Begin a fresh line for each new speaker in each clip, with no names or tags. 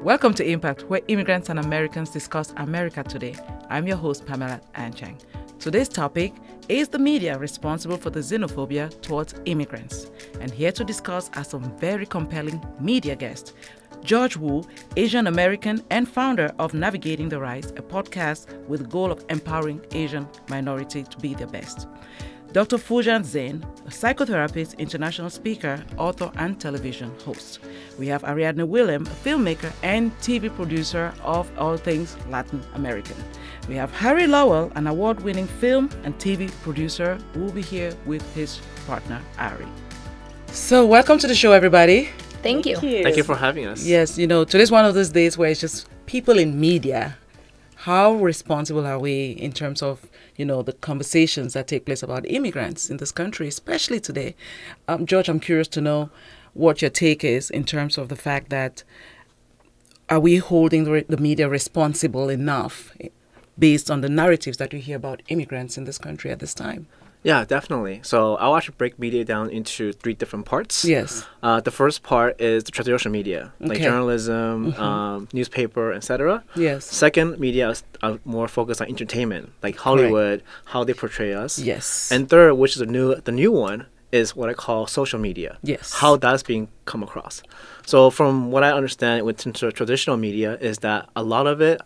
Welcome to Impact, where immigrants and Americans discuss America today. I'm your host, Pamela Anchang. Today's topic is the media responsible for the xenophobia towards immigrants. And here to discuss are some very compelling media guests. George Wu, Asian American and founder of Navigating the Rise, a podcast with the goal of empowering Asian minority to be their best. Dr. Foojan Zeine, a psychotherapist, international speaker, author, and television host. We have Ari Wilhelm, a filmmaker and TV producer of all things Latin American. We have Ari Lowell, an award-winning film and TV producer, who will be here with his partner, Ari. So welcome to the show, everybody.
Thank you.
Thank you for having us.
Yes, today's one of those days where it's just people in media. How responsible are we in terms of, the conversations that take place about immigrants in this country, especially today? George, I'm curious to know what your take is in terms of the fact that are we holding the media responsible enough based on the narratives that we hear about immigrants in this country at this time?
Yeah, definitely. So I'll actually break media down into 3 different parts.
Yes.
The first part is the traditional media, like journalism, newspaper, etc.
Yes.
Second, media is more focused on entertainment, like Hollywood, how they portray us.
Yes.
And third, which is the new one, is what I call social media.
Yes.
How that's being come across. So from what I understand with traditional media is that a lot of it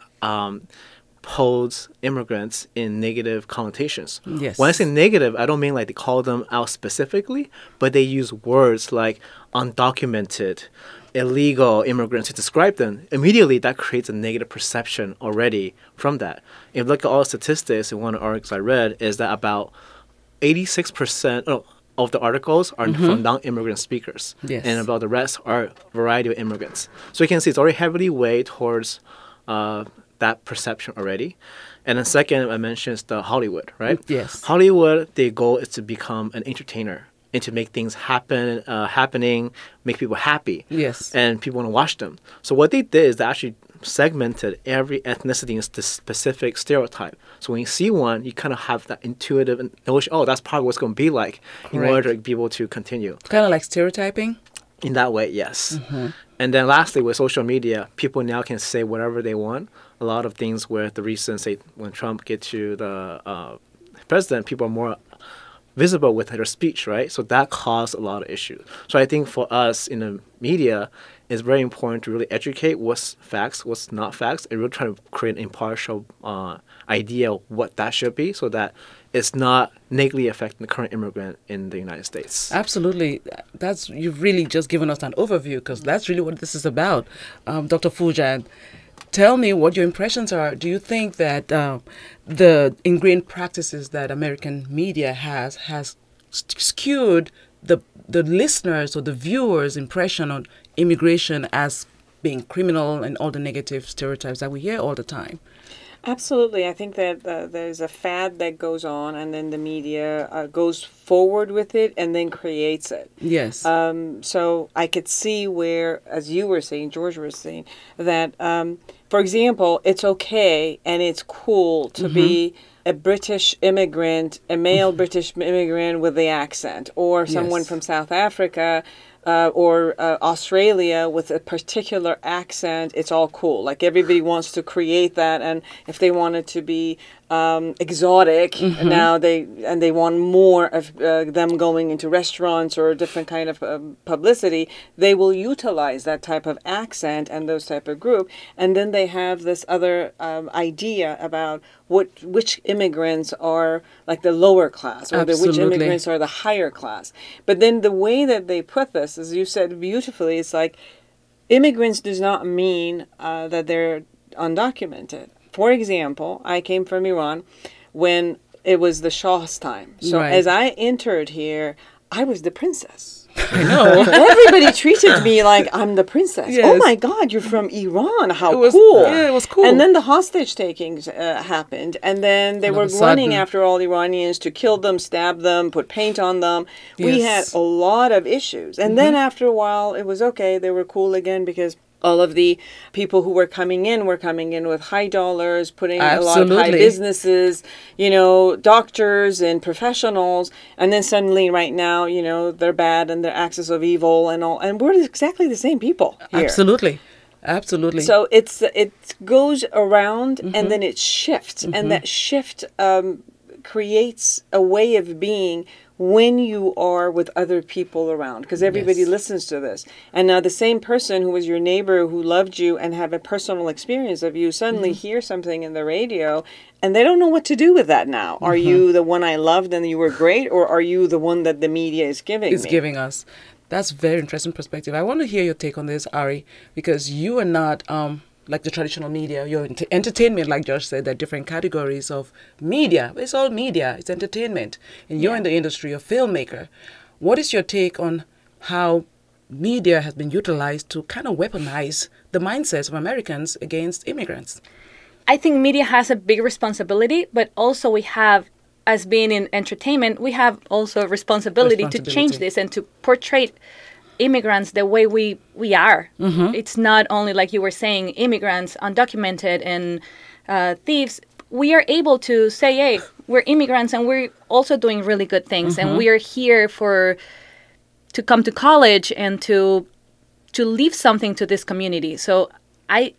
holds immigrants in negative connotations.
Yes.
When I say negative, I don't mean like they call them out specifically, but they use words like undocumented, illegal immigrants to describe them. Immediately, that creates a negative perception already from that. If you look at all the statistics in one of the articles I read, is that about 86% of the articles are from non-immigrant speakers.
Yes.
And about the rest are a variety of immigrants. So you can see it's already heavily weighed towards that perception already. And then second, I mentioned is the Hollywood, right?
Yes.
Hollywood, their goal is to become an entertainer and to make things happening, make people happy.
Yes.
And people want to watch them. So what they did is they actually segmented every ethnicity into specific stereotype. So when you see one, you kind of have that intuitive notion, that's probably what's going to be like in order to be able to continue.
Kind of like stereotyping?
In that way, yes. And then lastly, with social media, people now can say whatever they want. A lot of things with the recent, say, when Trump gets to the president, people are more visible with their speech, right? So that caused a lot of issues. So I think for us in the media, it's very important to really educate what's facts, what's not facts, and really try to create an impartial idea of what that should be so that it's not negatively affecting the current immigrant in the United States.
Absolutely. You've really just given us an overview because that's really what this is about. Dr. Foojan, tell me what your impressions are. Do you think that the ingrained practices that American media has skewed the listeners or the viewers' impression on immigration as being criminal and all the negative stereotypes that we hear all the time?
Absolutely. I think that there's a fad that goes on and then the media goes forward with it and then creates it.
Yes.
So I could see where, as you were saying, George was saying, that, for example, it's okay and it's cool to be a British immigrant, a male British immigrant with the accent, or someone from South Africa or Australia with a particular accent. It's all cool. Like everybody wants to create that, and if they want it to be exotic, now they want more of them going into restaurants or different kind of publicity, they will utilize that type of accent and those type of group, and then they have this other idea about which immigrants are like the lower class or which immigrants are the higher class. But then the way that they put this, as you said beautifully, it's like immigrants does not mean that they're undocumented. For example, I came from Iran when it was the Shah's time. So as I entered here, I was the princess.
I know.
Everybody treated me like I'm the princess.
Yes.
Oh my God, you're from Iran. How cool.
Yeah, it was cool.
And then the hostage takings happened. And then they were running after all Iranians to kill them, stab them, put paint on them. Yes. We had a lot of issues. And then after a while, it was okay. They were cool again because all of the people who were coming in with high dollars, putting a lot of high businesses, doctors and professionals. And then suddenly right now, they're bad and they're axis of evil and all. And we're exactly the same people here.
Absolutely. Absolutely.
So it goes around and then it shifts, and that shift creates a way of being when you are with other people around, because everybody listens to this. And now the same person who was your neighbor who loved you and have a personal experience of you suddenly hear something in the radio and they don't know what to do with that now. Are you the one I loved and you were great, or are you the one that the media is giving me?
Giving us. That's very interesting perspective. I want to hear your take on this, Ari, because you are not like the traditional media. You're entertainment, like Josh said, there are different categories of media. It's all media. It's entertainment. And you're in the industry, a filmmaker. What is your take on how media has been utilized to kind of weaponize the mindsets of Americans against immigrants?
I think media has a big responsibility, but also we have, as being in entertainment, we have also a responsibility to change this and to portray immigrants the way we are. It's not only, like you were saying, immigrants, undocumented, and thieves. We are able to say, hey, we're immigrants and we're also doing really good things, and we are here to come to college and to leave something to this community. So I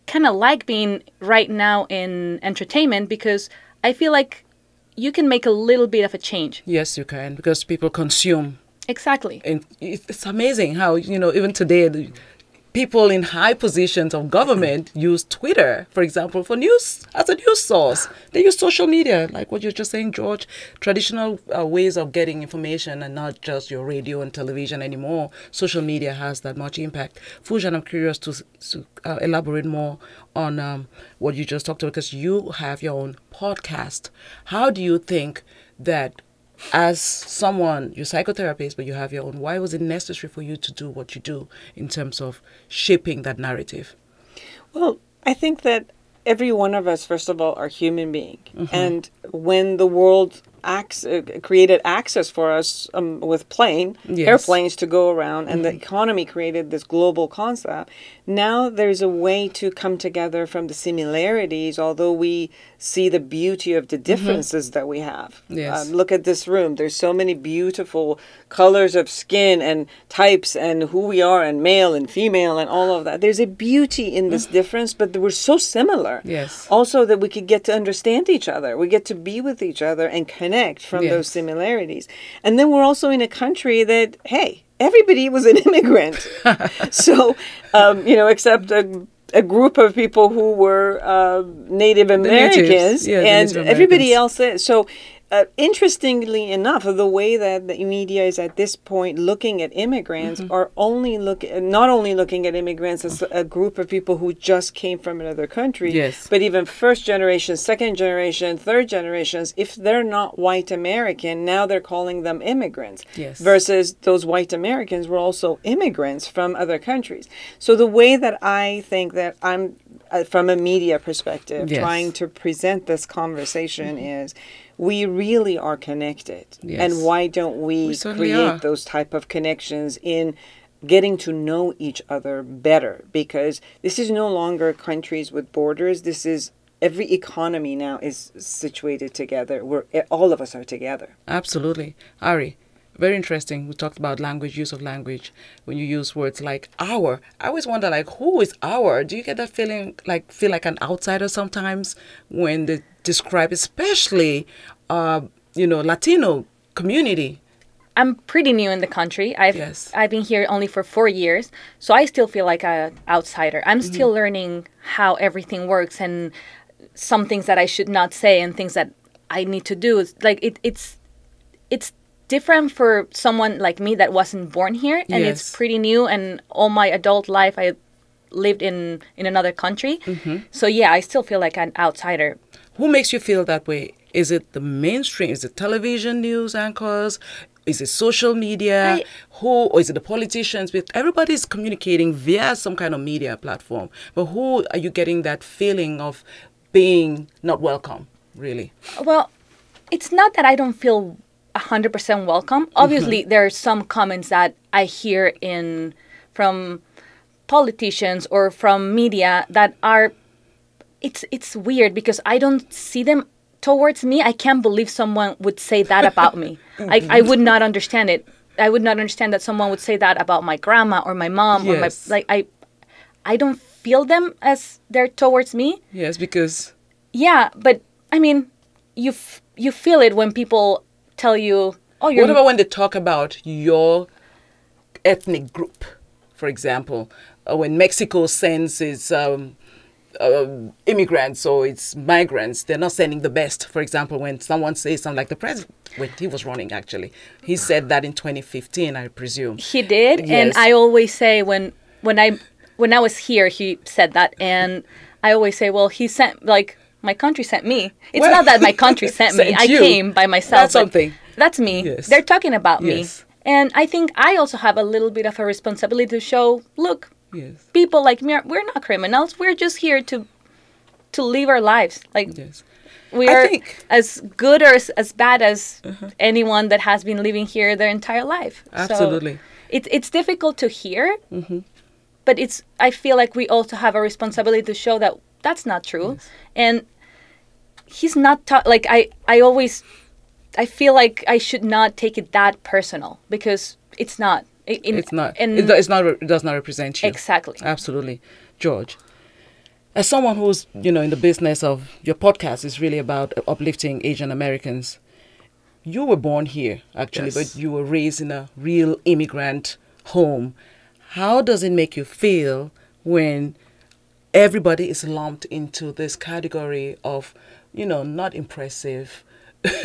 kind of like being right now in entertainment, because I feel like you can make a little bit of a change.
Yes, you can, because people consume.
Exactly.
And it's amazing how, even today, people in high positions of government use Twitter, for example, for news, as a news source. They use social media, like what you're just saying, George, traditional ways of getting information, and not just your radio and television anymore. Social media has that much impact. Foojan, I'm curious to elaborate more on what you just talked about, because you have your own podcast. How do you think that, as someone, you're a psychotherapist, but you have your own, why was it necessary for you to do what you do in terms of shaping that narrative?
Well, I think that every one of us, first of all, are human beings. And when the world created access for us with airplanes to go around, and the economy created this global concept, now there's a way to come together from the similarities, although we see the beauty of the differences that we have.
Yes.
Look at this room. There's so many beautiful colors of skin and types and who we are, and male and female and all of that. There's a beauty in this difference, but we're so similar.
Yes.
Also, that we could get to understand each other. We get to be with each other and connect from those similarities. And then we're also in a country that, hey, everybody was an immigrant. So, except a group of people who were Native Americans, and everybody else is. So, interestingly enough, the way that the media is at this point looking at immigrants are not only looking at immigrants as a group of people who just came from another country, but even first generation, second generation, third generations. If they're not white American, now they're calling them immigrants. Versus those white Americans were also immigrants from other countries. So the way that I think that I'm, from a media perspective, trying to present this conversation is, we really are connected. And why don't we create those type of connections in getting to know each other better? Because this is no longer countries with borders. This is every economy now is situated together. All of us are together.
Absolutely. Ari, very interesting. We talked about language, use of language. When you use words like our, I always wonder, like, who is our? Do you get that feeling, feel like an outsider sometimes when they describe, especially, Latino community?
I'm pretty new in the country. I've been here only for 4 years, so I still feel like an outsider. I'm still learning how everything works, and some things that I should not say and things that I need to do. It's different for someone like me that wasn't born here, and it's pretty new. And all my adult life, I lived in another country. So I still feel like an outsider.
Who makes you feel that way? Is it the mainstream? Is it television news anchors? Is it social media? Or is it the politicians? Everybody's communicating via some kind of media platform. But who are you getting that feeling of being not welcome, really?
Well, it's not that I don't feel 100% welcome. Obviously, there are some comments that I hear from politicians or from media that are, it's weird because I don't see them towards me. I can't believe someone would say that about me. I would not understand it. I would not understand that someone would say that about my grandma or my mom or I don't feel them as they're towards me.
Yes, because...
Yeah, but, I mean, you feel it when people tell you, oh, you're...
What about when they talk about your ethnic group, for example? When Mexico sends its immigrants or its migrants, they're not sending the best. For example, when someone says something like the president, when he was running, actually, he said that in 2015, I presume.
He did,
Yes.
and I always say when I was here, he said that, and I always say, well, he sent, like, my country sent me. It's
Well,
not that my country sent me.
sent
I
you.
came by myself.
That's something.
That's me.
Yes.
They're talking about me.
Yes.
And I think I also have a little bit of a responsibility to show, look,
Yes.
people like me, we're not criminals. We're just here to live our lives. Like,
Yes.
we
I
are
think-
as good or as bad as anyone that has been living here their entire life.
Absolutely.
So it's difficult to hear, but I feel like we also have a responsibility to show that that's not true.
Yes.
And he's not like I feel like I should not take it that personal because it's not.
It's not.
And
It does not represent you.
Exactly.
Absolutely. George, as someone who's, in the business of your podcast is really about uplifting Asian Americans, you were born here, actually,
Yes.
but you were raised in a real immigrant home. How does it make you feel when everybody is lumped into this category of, not impressive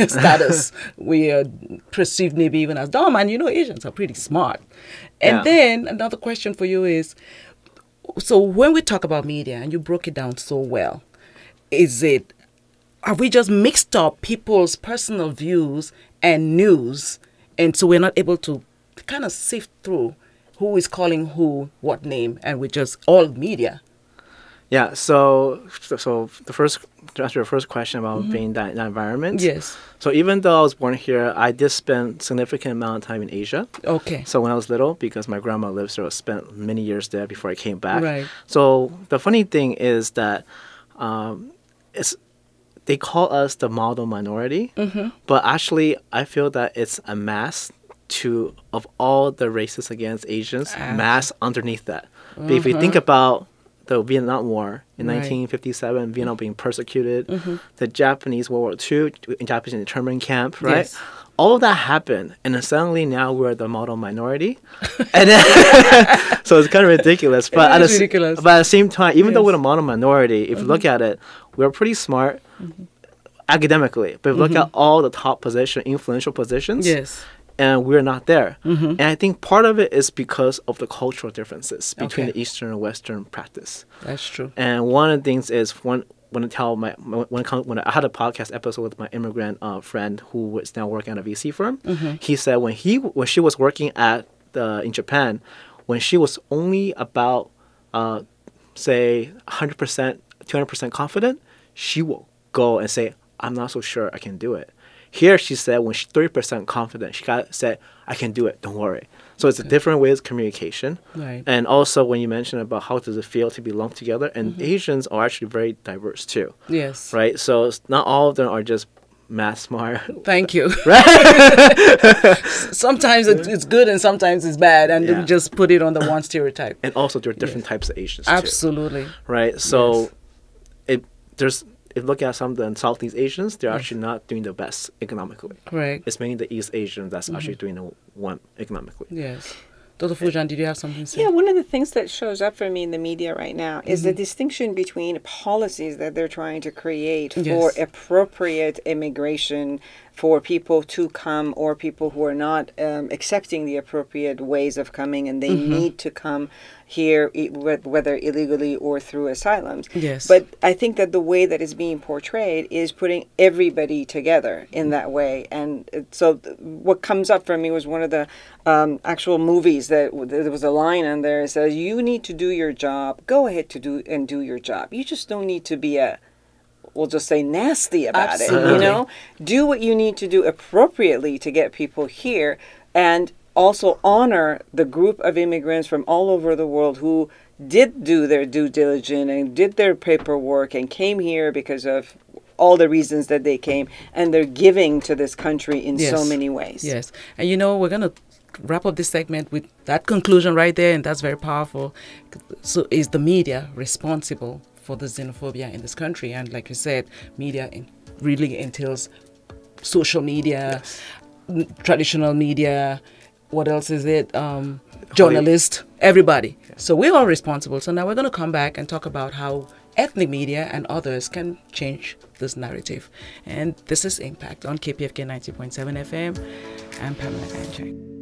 status? We are perceived maybe even as dumb, and Asians are pretty smart. And
Yeah.
then another question for you is, so when we talk about media, and you broke it down so well, are we just mixed up people's personal views and news, and so we're not able to kind of sift through who is calling who what name, and we're just all media?
Yeah, so to answer your first question about being that environment.
Yes.
So even though I was born here, I did spend significant amount of time in Asia.
Okay.
So when I was little, because my grandma lives there, I spent many years there before I came back.
Right.
So the funny thing is that they call us the model minority, but actually I feel that it's a mask of all the races against Asians, mass underneath that. But if you think about the Vietnam War in
Right.
1957, Vietnam being persecuted, the Japanese World War II, Japanese internment camp, right?
Yes.
All of that happened, and then suddenly now we're the model minority, and then so it's kind of ridiculous. But
It is ridiculous.
But at the same time, even though
Yes.
we're a model minority, if you look at it, we're pretty smart academically. But if you look at all the top influential positions,
Yes.
and we're not there. And I think part of it is because of the cultural differences between
Okay.
the Eastern and Western practice.
That's true.
And one of the things is when I had a podcast episode with my immigrant friend who is now working at a VC firm, he said when she was working in Japan, when she was only about say 100%, 200% confident, she will go and say, "I'm not so sure I can do it." Here, she said when she's 30% confident, said, "I can do it, don't worry." So it's a different way of communication.
Right.
And also when you mentioned about how does it feel to be lumped together, and Asians are actually very diverse too,
Yes.
right? So not all of them are just math smart.
Thank you. Sometimes it's good and sometimes it's bad, and
Yeah.
you just put it on the one stereotype.
And also there are different types of Asians too.
Absolutely.
Right? So if you look at some of the Southeast Asians, they're actually not doing the best economically.
Correct.
It's mainly the East Asians that's actually doing the one economically.
Yes. Dr. Foojan, did you have something to say?
Yeah, one of the things that shows up for me in the media right now is the distinction between policies that they're trying to create for
Yes.
appropriate immigration for people to come or people who are not accepting the appropriate ways of coming and they need to come here, whether illegally or through asylums.
Yes.
But I think that the way that is being portrayed is putting everybody together in that way. And what comes up for me was one of the actual movies that there was a line on there that says, "You need to do your job. Go ahead to do your job. You just don't need to be we'll just say nasty about
Absolutely.
it, Do what you need to do appropriately to get people here, and also honor the group of immigrants from all over the world who did do their due diligence and did their paperwork and came here because of all the reasons that they came, and they're giving to this country in so
Yes.
many ways."
Yes. And we're going to wrap up this segment with that conclusion right there, and that's very powerful. So is the media responsible for the xenophobia in this country? And like you said, media really entails social media, traditional media, what else is it? Journalists, everybody. Yeah. So we're all responsible. So now we're going to come back and talk about how ethnic media and others can change this narrative. And this is Impact on KPFK 90.7 FM. I'm Pamela Anchang.